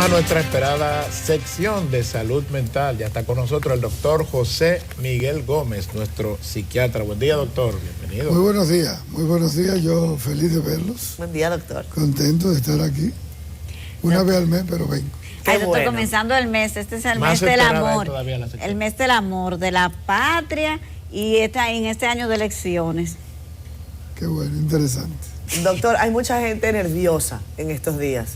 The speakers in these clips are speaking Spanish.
a nuestra esperada sección de salud mental. Ya está con nosotros el doctor José Miguel Gómez, nuestro psiquiatra. Buen día, doctor. Bienvenido. Muy buenos días, muy buenos días. Yo feliz de verlos. Buen día, doctor. Contento de estar aquí. Una vez al mes, pero vengo. Ay, doctor, bueno. Comenzando el mes, este es el mes del amor. El mes del amor, de la patria y en este año de elecciones. Qué bueno, interesante. Doctor, hay mucha gente nerviosa en estos días.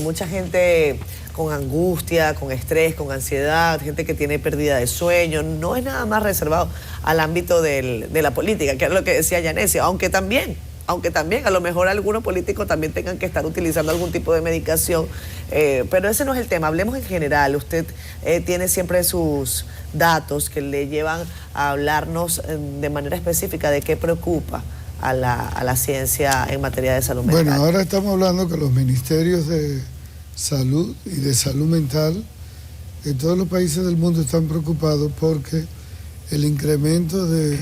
Mucha gente con angustia, con estrés, con ansiedad, gente que tiene pérdida de sueño. No es nada más reservado al ámbito de la política, que es lo que decía Yanesio, aunque también a lo mejor algunos políticos también tengan que estar utilizando algún tipo de medicación, pero ese no es el tema. Hablemos en general. Usted tiene siempre sus datos que le llevan a hablarnos de manera específica de qué preocupa a la ciencia en materia de salud mental. Bueno, ahora estamos hablando que los ministerios de salud y de salud mental en todos los países del mundo están preocupados porque el incremento de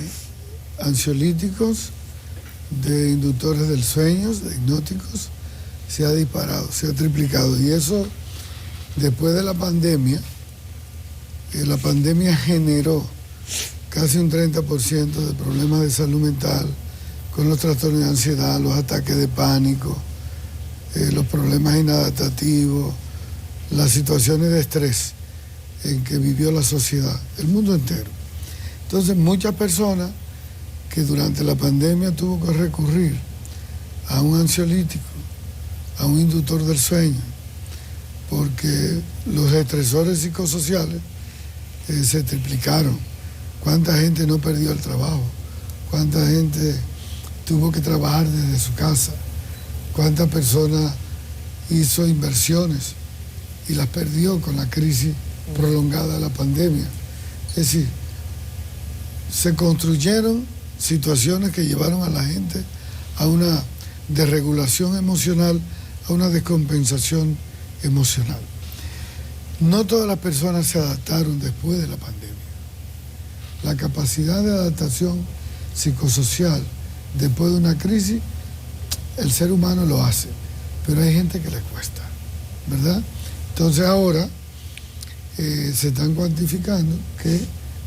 ansiolíticos, de inductores del sueño, de hipnóticos, se ha disparado, se ha triplicado. Y eso, después de la pandemia generó casi un 30% de problemas de salud mental, con los trastornos de ansiedad, los ataques de pánico, los problemas inadaptativos, las situaciones de estrés en que vivió la sociedad, el mundo entero. Entonces, muchas personas que durante la pandemia tuvo que recurrir a un ansiolítico, a un inductor del sueño, porque los estresores psicosociales se triplicaron. ¿Cuánta gente no perdió el trabajo? ¿Cuánta gente tuvo que trabajar desde su casa? ¿Cuántas personas hizo inversiones y las perdió con la crisis prolongada de la pandemia? Es decir, se construyeron situaciones que llevaron a la gente a una desregulación emocional, a una descompensación emocional. No todas las personas se adaptaron después de la pandemia. La capacidad de adaptación psicosocial después de una crisis, el ser humano lo hace, pero hay gente que le cuesta, ¿verdad? Entonces ahora se están cuantificando que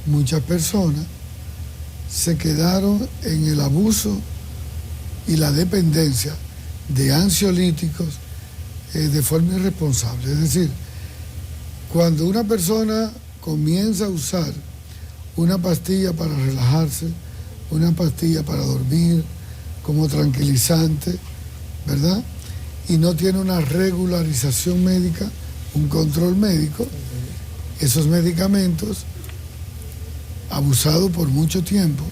muchas personas se quedaron en el abuso y la dependencia de ansiolíticos de forma irresponsable. Es decir, cuando una persona comienza a usar una pastilla para relajarse, una pastilla para dormir, como tranquilizante, ¿verdad? Y no tiene una regularización médica, un control médico, esos medicamentos, abusados por mucho tiempo,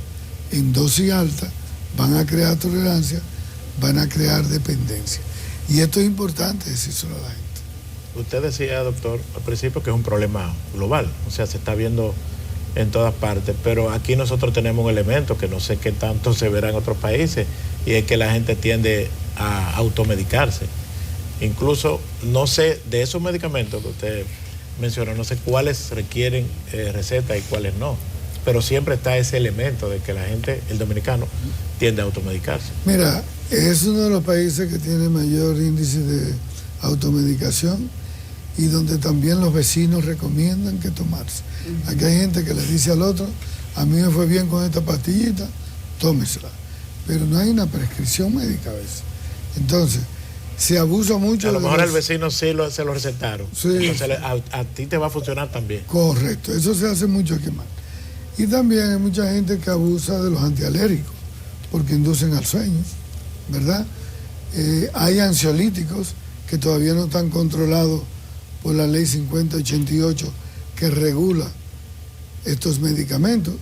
en dosis alta, van a crear tolerancia, van a crear dependencia. Y esto es importante decírselo a la gente. Usted decía, doctor, al principio que es un problema global, o sea, se está viendo en todas partes, pero aquí nosotros tenemos un elemento que no sé qué tanto se verá en otros países, y es que la gente tiende a automedicarse. Incluso, no sé, de esos medicamentos que usted menciona, no sé cuáles requieren receta y cuáles no, pero siempre está ese elemento de que la gente, el dominicano, tiende a automedicarse. Mira, es uno de los países que tiene mayor índice de automedicación y donde también los vecinos recomiendan que tomarse. Aquí hay gente que le dice al otro, a mí me fue bien con esta pastillita, tómesela. Pero no hay una prescripción médica a veces. Entonces, se abusa mucho. A lo mejor el vecino sí se lo recetaron. Sí. Entonces a ti te va a funcionar también. Correcto, eso se hace mucho aquí más. Y también hay mucha gente que abusa de los antialérgicos, porque inducen al sueño, ¿verdad? Hay ansiolíticos que todavía no están controlados por la ley 5088 que regula estos medicamentos.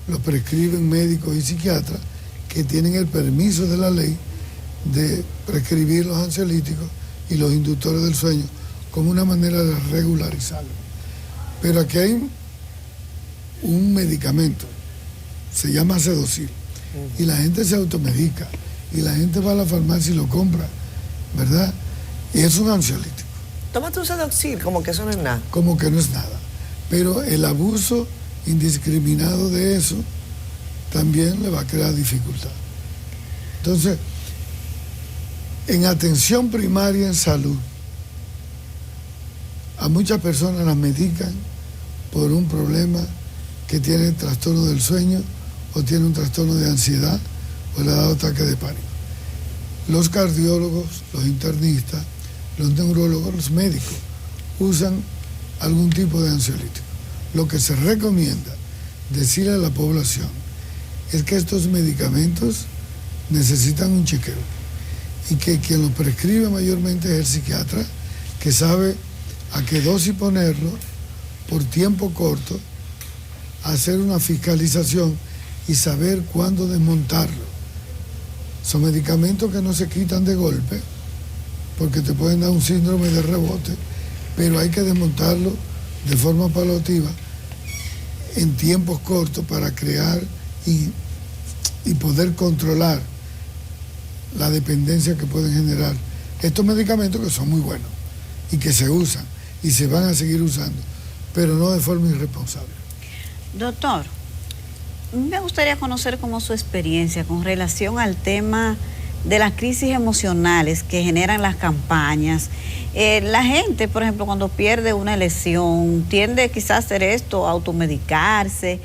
Los prescriben médicos y psiquiatras que tienen el permiso de la ley de prescribir los ansiolíticos y los inductores del sueño como una manera de regularizarlo. Pero aquí hay un medicamento, se llama Sedocil, y la gente se automedica, y la gente va a la farmacia y lo compra, ¿verdad? Y es un ansiolítico. Tómate un Sedocil, como que eso no es nada. Como que no es nada. Pero el abuso indiscriminado de eso también le va a crear dificultad. Entonces, en atención primaria en salud, A muchas personas las medican por un problema que tiene trastorno del sueño o tiene un trastorno de ansiedad o le ha dado ataque de pánico. Los cardiólogos, los internistas, los neurólogos, los médicos usan algún tipo de ansiolítico. Lo que se recomienda decirle a la población es que estos medicamentos necesitan un chequeo y que quien los prescribe mayormente es el psiquiatra, que sabe a qué dosis ponerlo por tiempo corto, hacer una fiscalización y saber cuándo desmontarlo. Son medicamentos que no se quitan de golpe porque te pueden dar un síndrome de rebote, pero hay que desmontarlo de forma paulativa en tiempos cortos para crear y poder controlar la dependencia que pueden generar estos medicamentos, que son muy buenos y que se usan y se van a seguir usando, pero no de forma irresponsable. Doctor, me gustaría conocer cómo su experiencia con relación al tema de las crisis emocionales que generan las campañas. La gente, por ejemplo, cuando pierde una elección, tiende quizás a hacer esto, a automedicarse,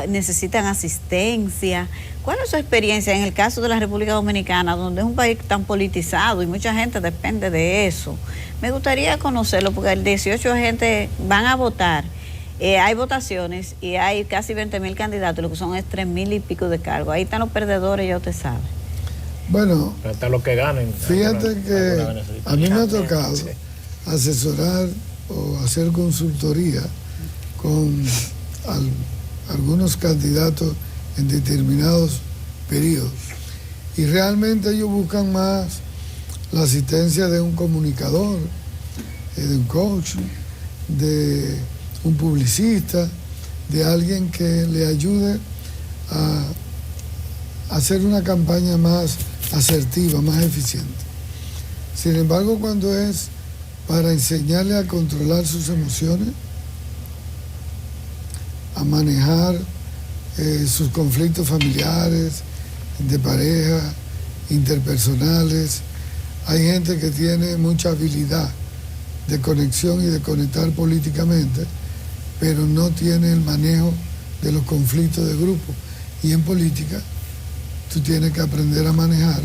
necesitan asistencia. ¿Cuál es su experiencia en el caso de la República Dominicana, donde es un país tan politizado y mucha gente depende de eso? Me gustaría conocerlo, porque el 18 gente van a votar. Hay votaciones y hay casi 20.000 candidatos, lo que son es 3.000 y pico de cargos. Ahí están los perdedores, ya usted sabe. Bueno, hasta los que ganen. Fíjate que a mí me ha tocado asesorar o hacer consultoría con algunos candidatos en determinados periodos. Y realmente ellos buscan más la asistencia de un comunicador, de un coach, de un publicista, de alguien que le ayude a hacer una campaña más asertiva, más eficiente. Sin embargo, cuando es para enseñarle a controlar sus emociones, a manejar sus conflictos familiares, de pareja, interpersonales, hay gente que tiene mucha habilidad de conexión y de conectar políticamente, pero no tiene el manejo de los conflictos de grupo. Y en política, tú tienes que aprender a manejar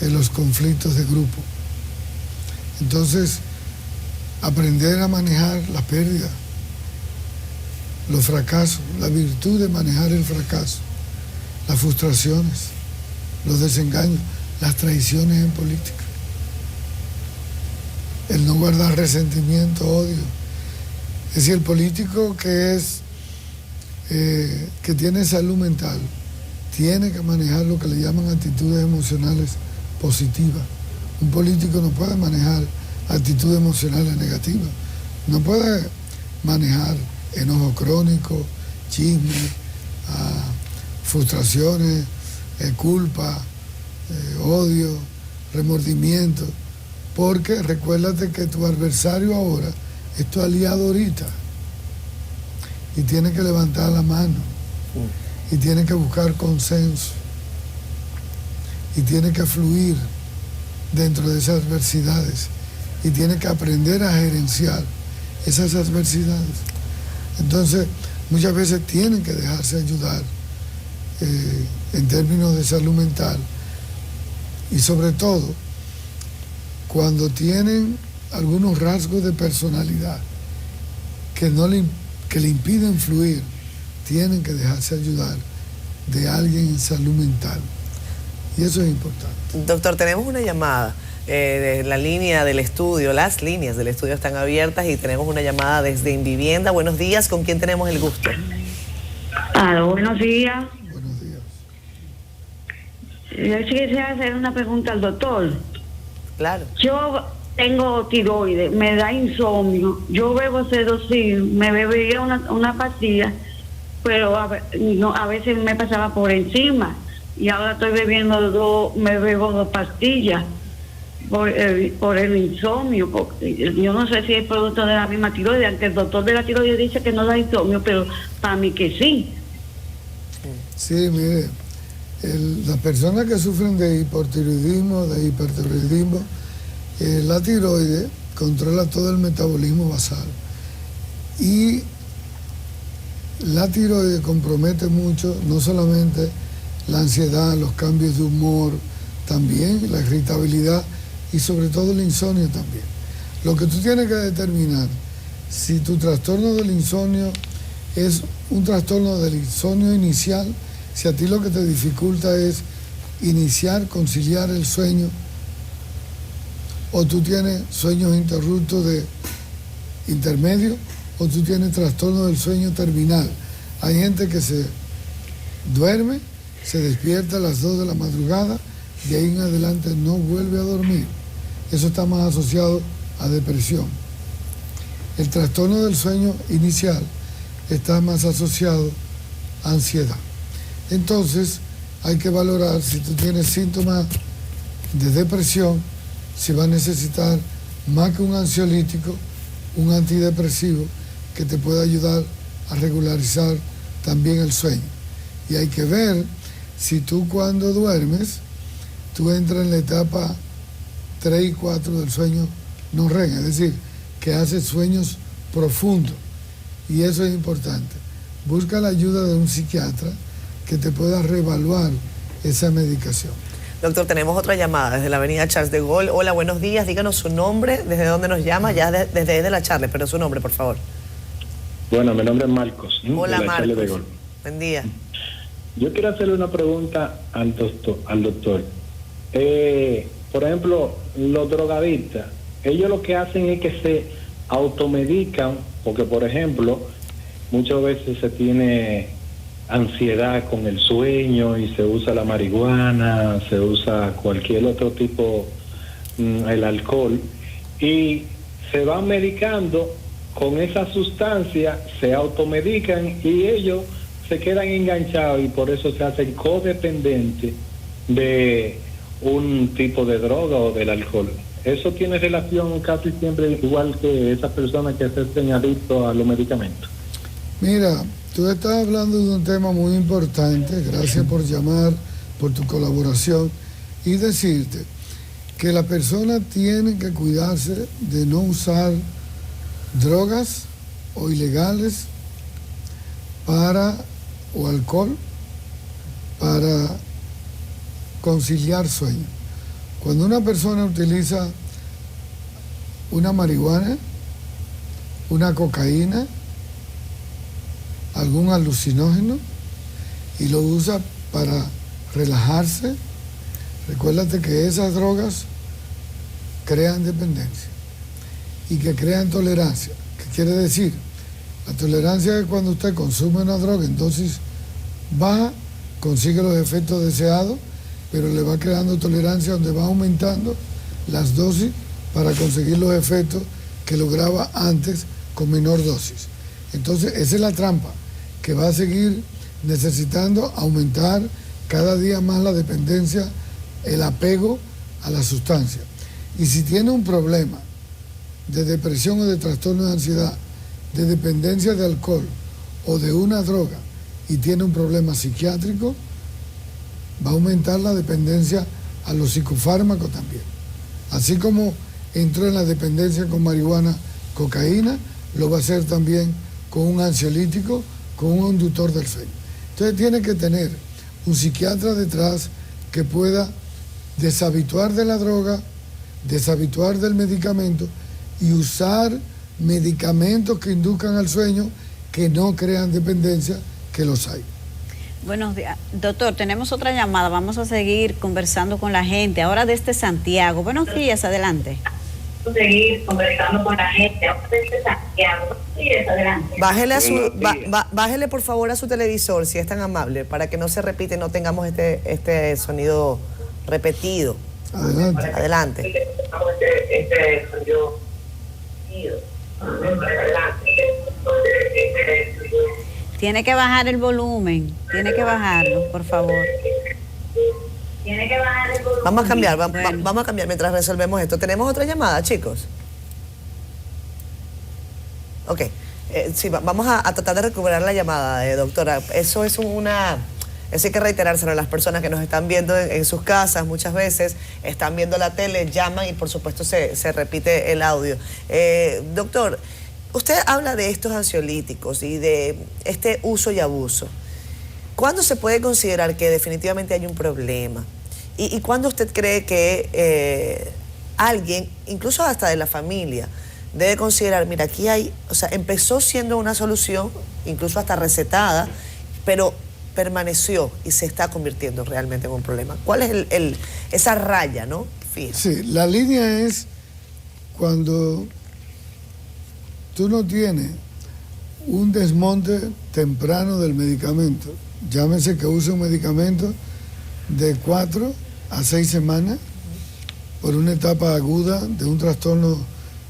los conflictos de grupo. Entonces, aprender a manejar la pérdida, los fracasos, la virtud de manejar el fracaso, las frustraciones, los desengaños, las traiciones en política, el no guardar resentimiento, odio. Es decir, el político que tiene salud mental tiene que manejar lo que le llaman actitudes emocionales positivas. Un político no puede manejar actitudes emocionales negativas, no puede manejar enojo crónico, chisme, frustraciones, culpa, odio, remordimiento, porque recuérdate que tu adversario ahora es tu aliado ahorita y tiene que levantar la mano y tiene que buscar consenso y tiene que fluir dentro de esas adversidades y tiene que aprender a gerenciar esas adversidades. Entonces, muchas veces tienen que dejarse ayudar en términos de salud mental y sobre todo cuando tienen algunos rasgos de personalidad que le impiden fluir, tienen que dejarse ayudar de alguien en salud mental. Y eso es importante. Doctor, tenemos una llamada de la línea del estudio. Las líneas del estudio están abiertas y tenemos una llamada desde Invivienda. Buenos días, ¿con quién tenemos el gusto? Buenos días. Buenos días. Yo quisiera hacer una pregunta al doctor. Claro. Yo tengo tiroides, me da insomnio. Yo bebo Sedocil, me bebería una pastilla, pero a veces me pasaba por encima. Y ahora estoy bebiendo me bebo 2 pastillas por el insomnio. Porque yo no sé si es producto de la misma tiroides, aunque el doctor de la tiroides dice que no da insomnio, pero para mí que sí. Sí, mire, las personas que sufren de hipotiroidismo, de hipertiroidismo, la tiroides controla todo el metabolismo basal. Y la tiroides compromete mucho, no solamente la ansiedad, los cambios de humor, también la irritabilidad y sobre todo el insomnio también. Lo que tú tienes que determinar, si tu trastorno del insomnio es un trastorno del insomnio inicial, si a ti lo que te dificulta es iniciar, conciliar el sueño, o tú tienes sueños interruptos de intermedio, o tú tienes trastorno del sueño terminal. Hay gente que se duerme, se despierta a las 2 de la madrugada, de ahí en adelante no vuelve a dormir. Eso está más asociado a depresión. El trastorno del sueño inicial está más asociado a ansiedad. Entonces, hay que valorar si tú tienes síntomas de depresión, si va a necesitar más que un ansiolítico, un antidepresivo que te pueda ayudar a regularizar también el sueño. Y hay que ver si tú cuando duermes, tú entras en la etapa 3 y 4 del sueño no REM, es decir, que haces sueños profundos. Y eso es importante. Busca la ayuda de un psiquiatra que te pueda reevaluar esa medicación. Doctor, tenemos otra llamada desde la avenida Charles de Gaulle. Hola, buenos días. Díganos su nombre, desde dónde nos llama, ya desde la Charles, pero su nombre, por favor. Bueno, mi nombre es Marcos. Hola, de la Charles de Marcos. Gaulle. Buen día. Yo quiero hacerle una pregunta al doctor. Por ejemplo, los drogadictas, ellos lo que hacen es que se automedican, porque por ejemplo, muchas veces se tiene ansiedad con el sueño y se usa la marihuana, se usa cualquier otro tipo, el alcohol, y se van medicando con esa sustancia, se automedican y ellos se quedan enganchados y por eso se hacen codependientes de un tipo de droga o del alcohol. Eso tiene relación casi siempre igual que esas personas que se hacen adictos a los medicamentos. Mira, tú estás hablando de un tema muy importante, gracias por llamar, por tu colaboración, y decirte que la persona tiene que cuidarse de no usar drogas o ilegales o alcohol para conciliar sueño. Cuando una persona utiliza una marihuana, una cocaína, algún alucinógeno y lo usa para relajarse, recuérdate que esas drogas crean dependencia y que crean tolerancia. ¿Qué quiere decir? La tolerancia es cuando usted consume una droga en dosis baja, consigue los efectos deseados, pero le va creando tolerancia donde va aumentando las dosis para conseguir los efectos que lograba antes con menor dosis. Entonces, esa es la trampa, que va a seguir necesitando aumentar cada día más la dependencia, el apego a la sustancia. Y si tiene un problema de depresión o de trastorno de ansiedad, de dependencia de alcohol o de una droga y tiene un problema psiquiátrico, va a aumentar la dependencia a los psicofármacos también. Así como entró en la dependencia con marihuana, cocaína, lo va a hacer también con un ansiolítico, con un inductor del sueño. Entonces tiene que tener un psiquiatra detrás que pueda deshabituar de la droga, deshabituar del medicamento y usar medicamentos que induzcan al sueño, que no crean dependencia, que los hay. Buenos días. Doctor, tenemos otra llamada. Vamos a seguir conversando con la gente. Ahora desde Santiago. Buenos días, adelante. Seguir conversando con la gente desde Santiago. Sí, adelante. Bájele por favor a su televisor, si es tan amable, para que no se repite y no tengamos este sonido repetido. Adelante. Adelante. Este sonido Tiene que bajar el volumen. Tiene que bajarlo, por favor. Tiene que bajar el volumen. Vamos a cambiar, Bueno. vamos a cambiar mientras resolvemos esto. ¿Tenemos otra llamada, chicos? Ok. Sí, vamos a tratar de recuperar la llamada, doctora. Eso es Eso hay que reiterárselo a las personas que nos están viendo en sus casas. Muchas veces están viendo la tele, llaman y por supuesto se repite el audio. Doctor, usted habla de estos ansiolíticos y de este uso y abuso. ¿Cuándo se puede considerar que definitivamente hay un problema? ¿Y cuándo usted cree que alguien, incluso hasta de la familia, debe considerar, mira, aquí hay, o sea, empezó siendo una solución, incluso hasta recetada, pero permaneció y se está convirtiendo realmente en un problema? ¿Cuál es esa raya, no? Fija. Sí, la línea es cuando tú no tienes un desmonte temprano del medicamento. Llámese que use un medicamento de 4 a 6 semanas por una etapa aguda de un trastorno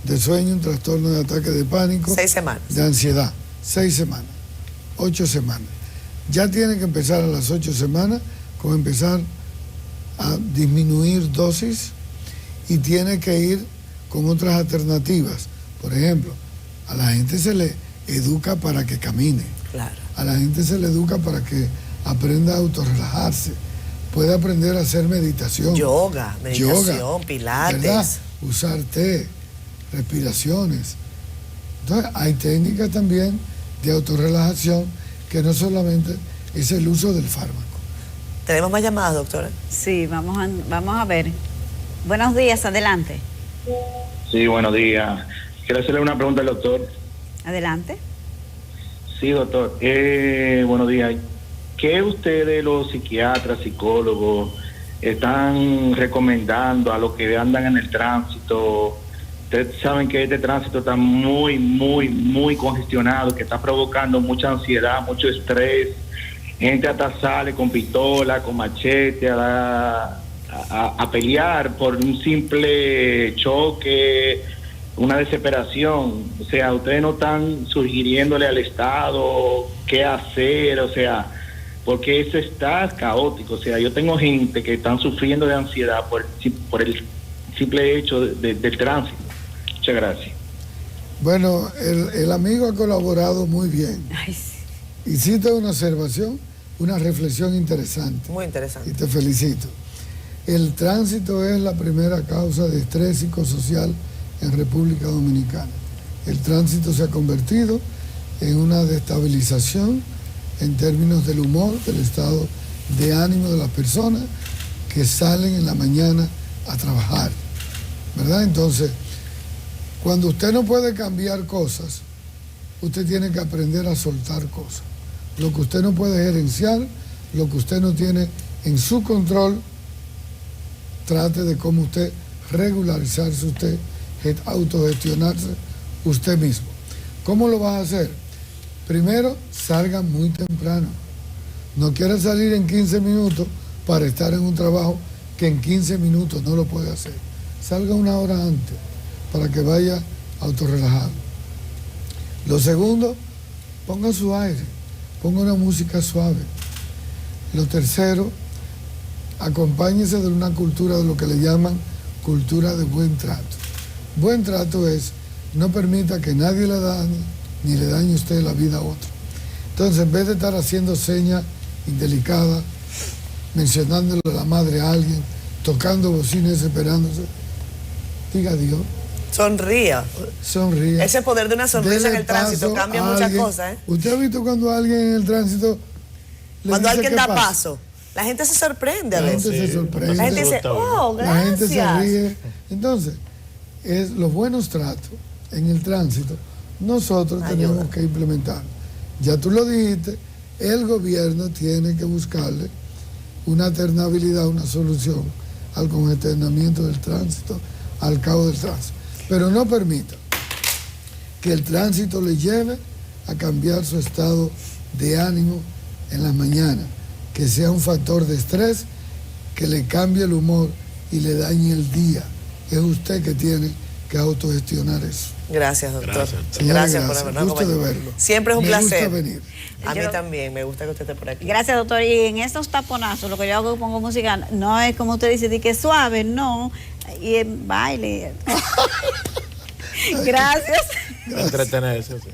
de sueño, un trastorno de ataque de pánico. 6 semanas. De ansiedad. 6 semanas. 8 semanas. Ya tiene que empezar a las 8 semanas con empezar a disminuir dosis y tiene que ir con otras alternativas. Por ejemplo, a la gente se le educa para que camine. Claro. A la gente se le educa para que aprenda a autorrelajarse. Puede aprender a hacer meditación. Yoga, pilates. ¿Verdad? Usar té, respiraciones. Entonces, hay técnicas también de autorrelajación que no solamente es el uso del fármaco. ¿Tenemos más llamadas, doctora? Sí, vamos a ver. Buenos días, adelante. Sí, buenos días. Quiero hacerle una pregunta al doctor. Adelante. Sí, doctor. Buenos días. ¿Qué ustedes, los psiquiatras, psicólogos, están recomendando a los que andan en el tránsito? Ustedes saben que este tránsito está muy congestionado, que está provocando mucha ansiedad, mucho estrés. Gente hasta sale con pistola, con machete a pelear por un simple choque, una desesperación. O sea, ustedes no están sugiriéndole al Estado qué hacer, o sea, porque eso está caótico. O sea, yo tengo gente que están sufriendo de ansiedad por el simple hecho del tránsito. Muchas gracias. Bueno, el amigo ha colaborado muy bien. Ay, sí. Hiciste una observación, una reflexión interesante. Muy interesante. Y te felicito. El tránsito es la primera causa de estrés psicosocial en República Dominicana. El tránsito se ha convertido en una destabilización en términos del humor, del estado de ánimo de las personas que salen en la mañana a trabajar, ¿verdad? Entonces, cuando usted no puede cambiar cosas, usted tiene que aprender a soltar cosas. Lo que usted no puede gerenciar, lo que usted no tiene en su control, trate de cómo usted regularizarse usted, autogestionarse usted mismo. ¿Cómo lo vas a hacer? Primero, salga muy temprano. No quiera salir en 15 minutos para estar en un trabajo que en 15 minutos no lo puede hacer. Salga una hora antes para que vaya autorrelajado. Lo segundo, ponga su aire, ponga una música suave. Lo tercero, acompáñese de una cultura de lo que le llaman cultura de buen trato. Buen trato es no permita que nadie le dañe ni le dañe usted la vida a otro. Entonces, en vez de estar haciendo señas indelicadas, mencionándole a la madre a alguien, tocando bocina desesperándose, diga adiós. Sonría. Sonríe. Ese poder de una sonrisa Dele en el tránsito paso cambia a muchas alguien. cosas, ¿eh? ¿Usted ha visto cuando alguien en el tránsito le Cuando dice alguien qué da pasa? paso, la gente se sorprende a La gente veces. se sorprende. La gente dice, oh, gracias. La gente se ríe. Entonces, es los buenos tratos en el tránsito, nosotros tenemos que implementar. Ya tú lo dijiste, el gobierno tiene que buscarle una alternabilidad, una solución al congestionamiento del tránsito, al caos del tránsito. Pero no permita que el tránsito le lleve a cambiar su estado de ánimo en las mañanas, que sea un factor de estrés, que le cambie el humor y le dañe el día. Es usted que tiene que autogestionar eso. Gracias, doctor. Gracias. Señora, Gracias por gracias. habernos Gusto de acompañado. verlo. Siempre es un Me placer. gusta venir. A mí Yo- también, me gusta que usted esté por aquí. Gracias, doctor. Y en estos taponazos, lo que yo hago es pongo música, no es como usted dice, de que suave, no. Y en baile. Gracias. Entretenerse, sí.